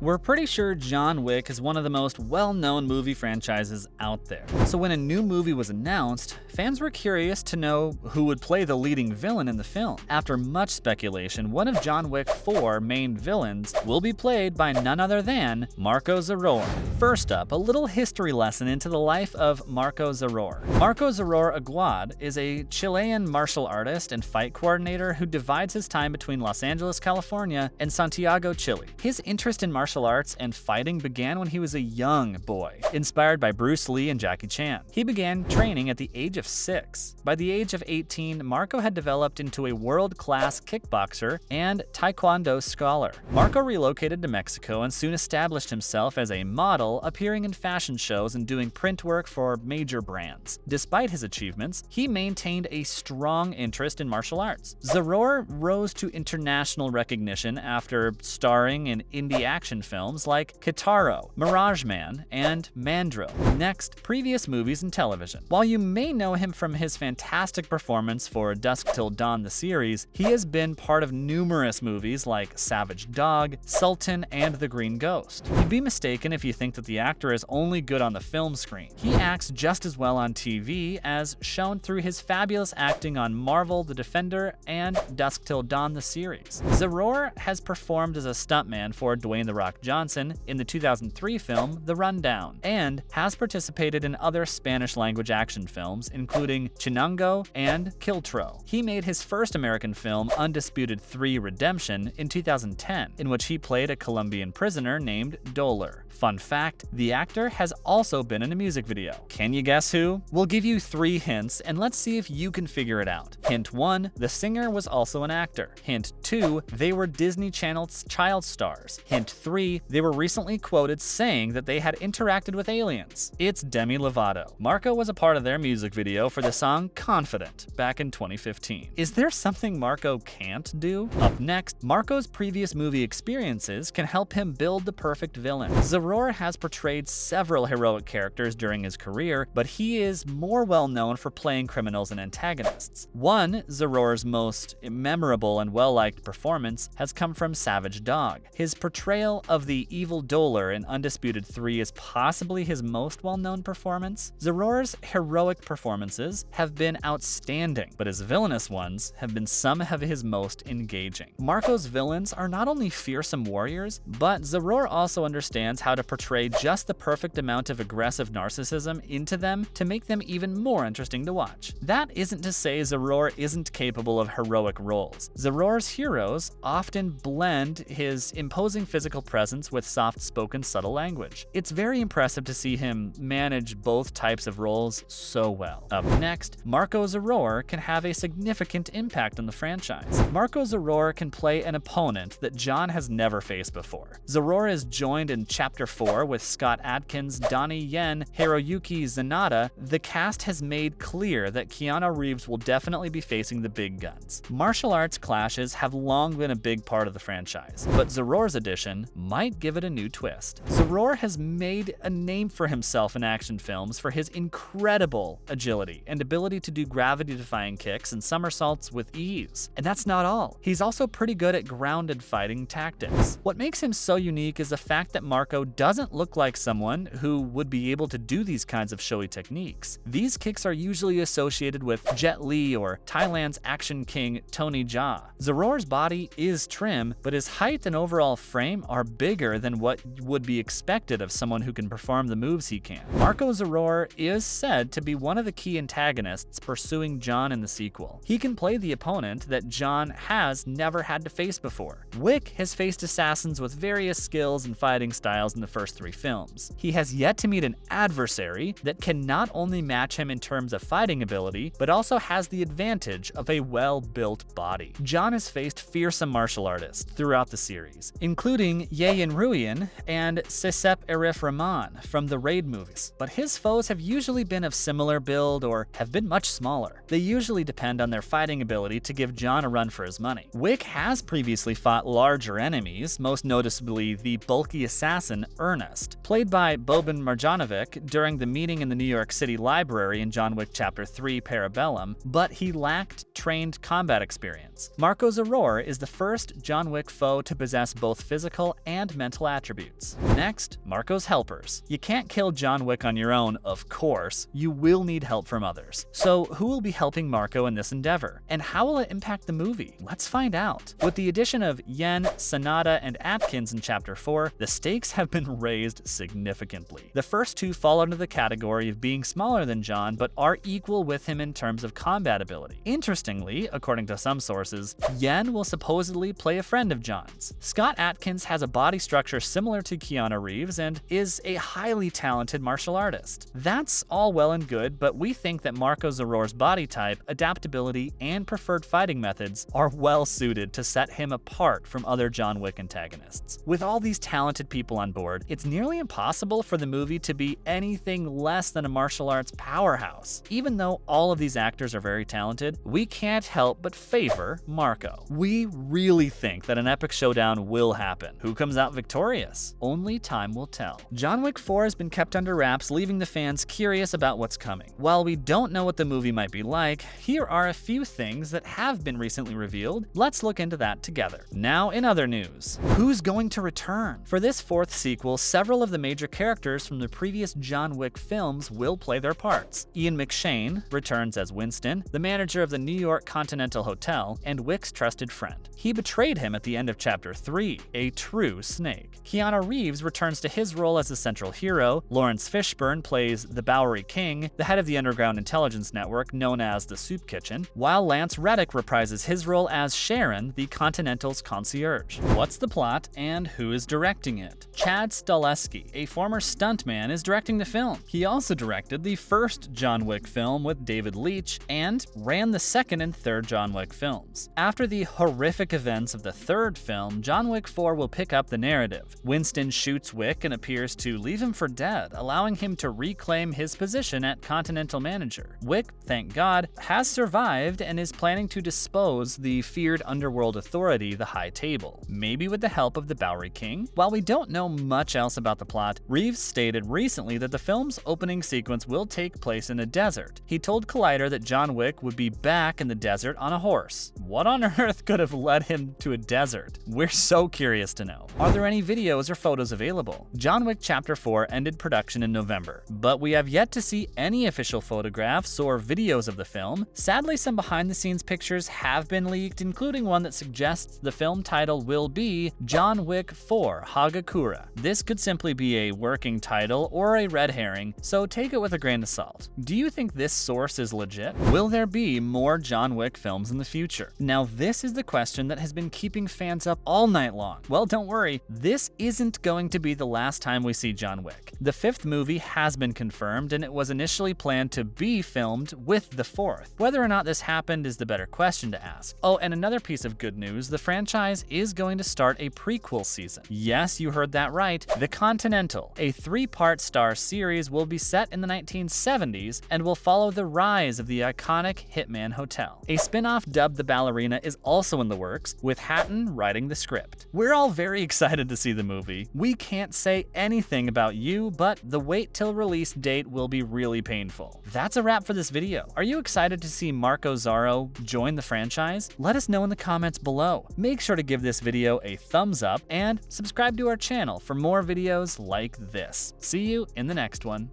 We're pretty sure John Wick is one of the most well-known movie franchises out there. So when a new movie was announced, fans were curious to know who would play the leading villain in the film. After much speculation, one of John Wick 4 main villains will be played by none other than Marko Zaror. First up, a little history lesson into the life of Marko Zaror. Marko Zaror Aguad is a Chilean martial artist and fight coordinator who divides his time between Los Angeles, California and Santiago, Chile. His interest in martial arts and fighting began when he was a young boy, inspired by Bruce Lee and Jackie Chan. He began training at the age of 6. By the age of 18, Marko had developed into a world-class kickboxer and taekwondo scholar. Marko relocated to Mexico and soon established himself as a model, appearing in fashion shows and doing print work for major brands. Despite his achievements, he maintained a strong interest in martial arts. Zaror rose to international recognition after starring in indie action films like Kitaro, Mirage Man, and Mandrill. Next, previous movies and television. While you may know him from his fantastic performance for Dusk Till Dawn the series, he has been part of numerous movies like Savage Dog, Sultan, and The Green Ghost. You'd be mistaken if you think that the actor is only good on the film screen. He acts just as well on TV, as shown through his fabulous acting on Marvel, The Defender, and Dusk Till Dawn the series. Zaror has performed as a stuntman for Dwayne "The Rock" Johnson in the 2003 film The Rundown, and has participated in other Spanish-language action films, including Chinango and Kiltro. He made his first American film, Undisputed 3: Redemption, in 2010, in which he played a Colombian prisoner named Dolar. Fun fact, the actor has also been in a music video. Can you guess who? We'll give you 3 hints, and let's see if you can figure it out. Hint 1, the singer was also an actor. Hint 2, they were Disney Channel's child stars. Hint 3, they were recently quoted saying that they had interacted with aliens. It's Demi Lovato. Marko was a part of their music video for the song Confident back in 2015. Is there something Marko can't do? Up next, Marko's previous movie experiences can help him build the perfect villain. Zaror has portrayed several heroic characters during his career, but he is more well known for playing criminals and antagonists. One, Zaror's most memorable and well-liked performance has come from Savage Dog. His portrayal of the evil Dolar in Undisputed 3 is possibly his most well-known performance. Zaror's heroic performances have been outstanding, but his villainous ones have been some of his most engaging. Marko's villains are not only fearsome warriors, but Zaror also understands how to portray just the perfect amount of aggressive narcissism into them to make them even more interesting to watch. That isn't to say Zaror isn't capable of heroic roles. Zaror's heroes often blend his imposing physical presence with soft-spoken, subtle language. It's very impressive to see him manage both types of roles so well. Up next, Marko Zaror can have a significant impact on the franchise. Marko Zaror can play an opponent that John has never faced before. Zaror is joined in Chapter 4 with Scott Adkins, Donnie Yen, Hiroyuki Zanata. The cast has made clear that Keanu Reeves will definitely be facing the big guns. Martial arts clashes have long been a big part of the franchise, but Zaror's addition might give it a new twist. Zaror has made a name for himself in action films for his incredible agility and ability to do gravity-defying kicks and somersaults with ease. And that's not all. He's also pretty good at grounded fighting tactics. What makes him so unique is the fact that Marko doesn't look like someone who would be able to do these kinds of showy techniques. These kicks are usually associated with Jet Li or Thailand's action king Tony Jaa. Zaror's body is trim, but his height and overall frame are bigger than what would be expected of someone who can perform the moves he can. Marko Zaror is said to be one of the key antagonists pursuing John in the sequel. He can play the opponent that John has never had to face before. Wick has faced assassins with various skills and fighting styles in the first 3 films. He has yet to meet an adversary that can not only match him in terms of fighting ability, but also has the advantage of a well-built body. John has faced fearsome martial artists throughout the series, including Yeyin Ruyin and Sesep Arif Rahman from the Raid movies, but his foes have usually been of similar build or have been much smaller. They usually depend on their fighting ability to give John a run for his money. Wick has previously fought larger enemies, most noticeably the bulky assassin son, Ernest. Played by Boban Marjanovic during the meeting in the New York City Library in John Wick Chapter 3 Parabellum, but he lacked trained combat experience. Marko Zaror is the first John Wick foe to possess both physical and mental attributes. Next, Marko's helpers. You can't kill John Wick on your own, of course. You will need help from others. So who will be helping Marko in this endeavor? And how will it impact the movie? Let's find out. With the addition of Yen, Sanada, and Atkins in Chapter 4, the stakes have been raised significantly. The first two fall under the category of being smaller than John, but are equal with him in terms of combat ability. Interestingly, according to some sources, Yen will supposedly play a friend of John's. Scott Atkins has a body structure similar to Keanu Reeves and is a highly talented martial artist. That's all well and good, but we think that Marko Zaror's body type, adaptability, and preferred fighting methods are well suited to set him apart from other John Wick antagonists. With all these talented people on board, it's nearly impossible for the movie to be anything less than a martial arts powerhouse. Even though all of these actors are very talented, we can't help but favor Marko. We really think that an epic showdown will happen. Who comes out victorious? Only time will tell. John Wick 4 has been kept under wraps, leaving the fans curious about what's coming. While we don't know what the movie might be like, here are a few things that have been recently revealed. Let's look into that together. Now, in other news, who's going to return? For this fourth sequel, several of the major characters from the previous John Wick films will play their parts. Ian McShane returns as Winston, the manager of the New York Continental Hotel, and Wick's trusted friend. He betrayed him at the end of Chapter 3, a true snake. Keanu Reeves returns to his role as the central hero. Lawrence Fishburne plays the Bowery King, the head of the underground intelligence network known as the Soup Kitchen, while Lance Reddick reprises his role as Sharon, the Continental's concierge. What's the plot and who is directing it? Chad Stahelski, a former stuntman, is directing the film. He also directed the first John Wick film with David Leitch and ran the second and third John Wick films. After the horrific events of the third film, John Wick 4 will pick up the narrative. Winston shoots Wick and appears to leave him for dead, allowing him to reclaim his position at Continental Manager. Wick, thank God, has survived and is planning to dispose the feared underworld authority, the High Table, maybe with the help of the Bowery King. While we don't know much else about the plot, Reeves stated recently that the film's opening sequence will take place in a desert. He told Collider that John Wick would be back in the desert on a horse. What on earth could have led him to a desert? We're so curious to know. Are there any videos or photos available? John Wick Chapter 4 ended production in November, but we have yet to see any official photographs or videos of the film. Sadly, some behind-the-scenes pictures have been leaked, including one that suggests the film title will be John Wick 4 Hagakura. This could simply be a working title or a red herring, so take it with a grain of salt. Do you think this source is legit? Will there be more John Wick films in the future? Now, this is the question that has been keeping fans up all night long. Well, don't worry, this isn't going to be the last time we see John Wick. The fifth movie has been confirmed, and it was initially planned to be filmed with the fourth. Whether or not this happened is the better question to ask. Oh, and another piece of good news, the franchise is going to start a prequel season. Yes, you heard that right. The Continental, a 3-part Star series, will be set in the 1970s and will follow the rise of the iconic Hitman Hotel. A spin-off dubbed The Ballerina is also in the works, with Hatton writing the script. We're all very excited to see the movie. We can't say anything about you, but the wait till release date will be really painful. That's a wrap for this video. Are you excited to see Marko Zaror join the franchise? Let us know in the comments below. Make sure to give this video a thumbs up and subscribe to our channel for more videos like this. See you in the next one.